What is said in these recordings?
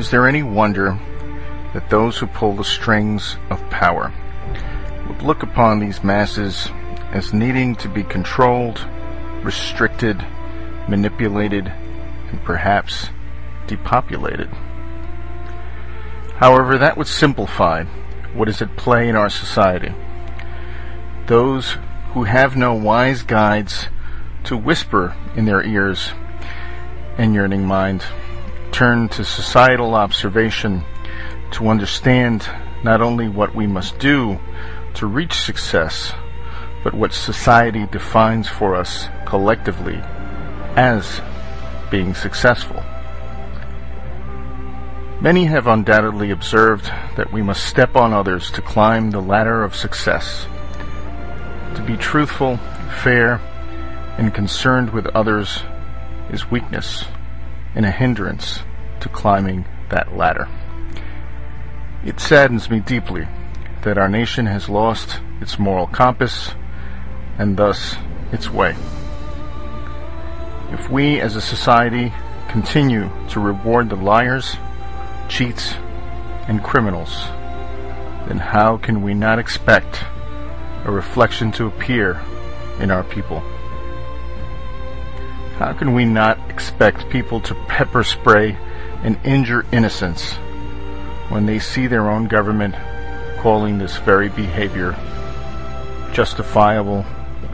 Is there any wonder that those who pull the strings of power would look upon these masses as needing to be controlled, restricted, manipulated, and perhaps depopulated? However, that would simplify what is at play in our society. Those who have no wise guides to whisper in their ears and yearning mind turn to societal observation to understand not only what we must do to reach success, but what society defines for us collectively as being successful. Many have undoubtedly observed that we must step on others to climb the ladder of success. To be truthful, fair, and concerned with others is weakness and a hindrance to climbing that ladder. It saddens me deeply that our nation has lost its moral compass and thus its way. If we as a society continue to reward the liars, cheats, and criminals, then how can we not expect a reflection to appear in our people? How can we not expect people to pepper spray and injure innocents when they see their own government calling this very behavior justifiable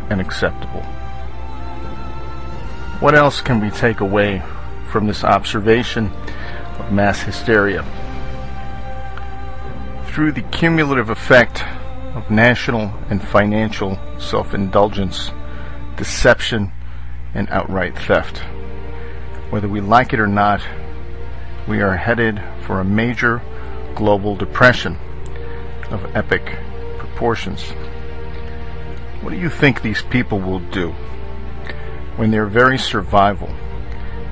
and acceptable? What else can we take away from this observation of mass hysteria? Through the cumulative effect of national and financial self-indulgence, deception, and outright theft, whether we like it or not, we are headed for a major global depression of epic proportions. What do you think these people will do when their very survival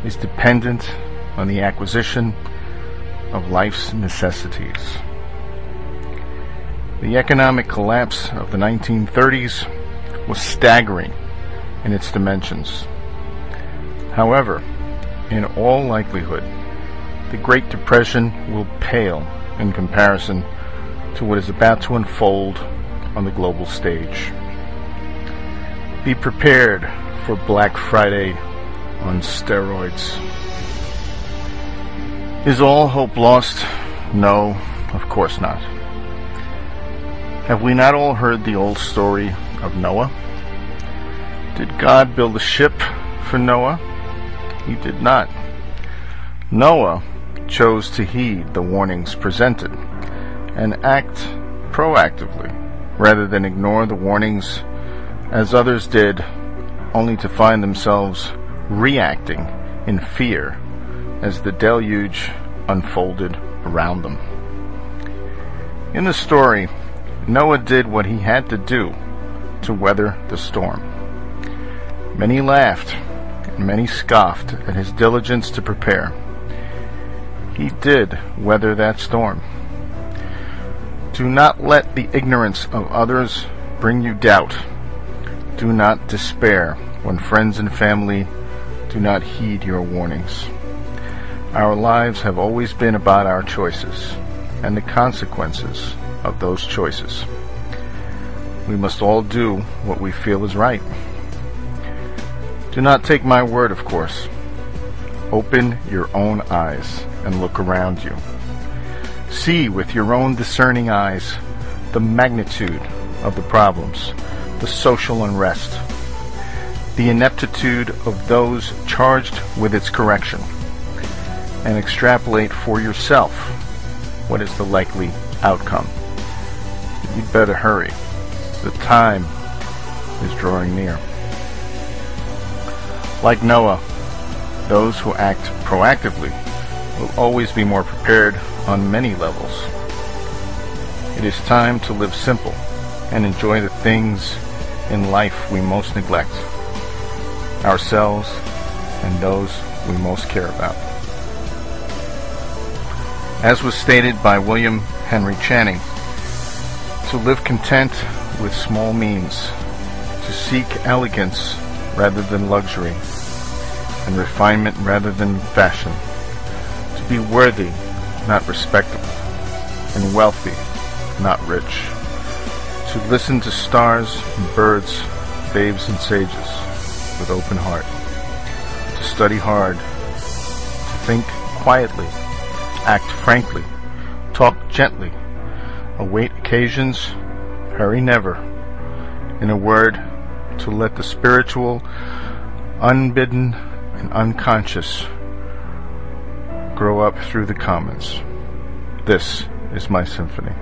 is dependent on the acquisition of life's necessities? The economic collapse of the 1930s was staggering in its dimensions. However, in all likelihood, the Great Depression will pale in comparison to what is about to unfold on the global stage. Be prepared for Black Friday on steroids. Is all hope lost? No, of course not. Have we not all heard the old story of Noah? Did God build a ship for Noah? He did not. Noah chose to heed the warnings presented and act proactively rather than ignore the warnings as others did, only to find themselves reacting in fear as the deluge unfolded around them. In the story, Noah did what he had to do to weather the storm. Many laughed, and many scoffed at his diligence to prepare. He did weather that storm. Do not let the ignorance of others bring you doubt. Do not despair when friends and family do not heed your warnings. Our lives have always been about our choices and the consequences of those choices. We must all do what we feel is right. Do not take my word, of course. Open your own eyes and look around you. See with your own discerning eyes the magnitude of the problems, the social unrest, the ineptitude of those charged with its correction, and extrapolate for yourself what is the likely outcome. You'd better hurry. The time is drawing near. Like Noah, those who act proactively will always be more prepared on many levels. It is time to live simple and enjoy the things in life we most neglect, ourselves and those we most care about. As was stated by William Henry Channing, to live content with small means, to seek elegance rather than luxury, and refinement rather than fashion, to be worthy not respectable, and wealthy, not rich. To listen to stars and birds, babes and sages, with open heart. To study hard, to think quietly, act frankly, talk gently, await occasions, hurry never. In a word, to let the spiritual, unbidden, and unconscious grow up through the commons. This is my symphony.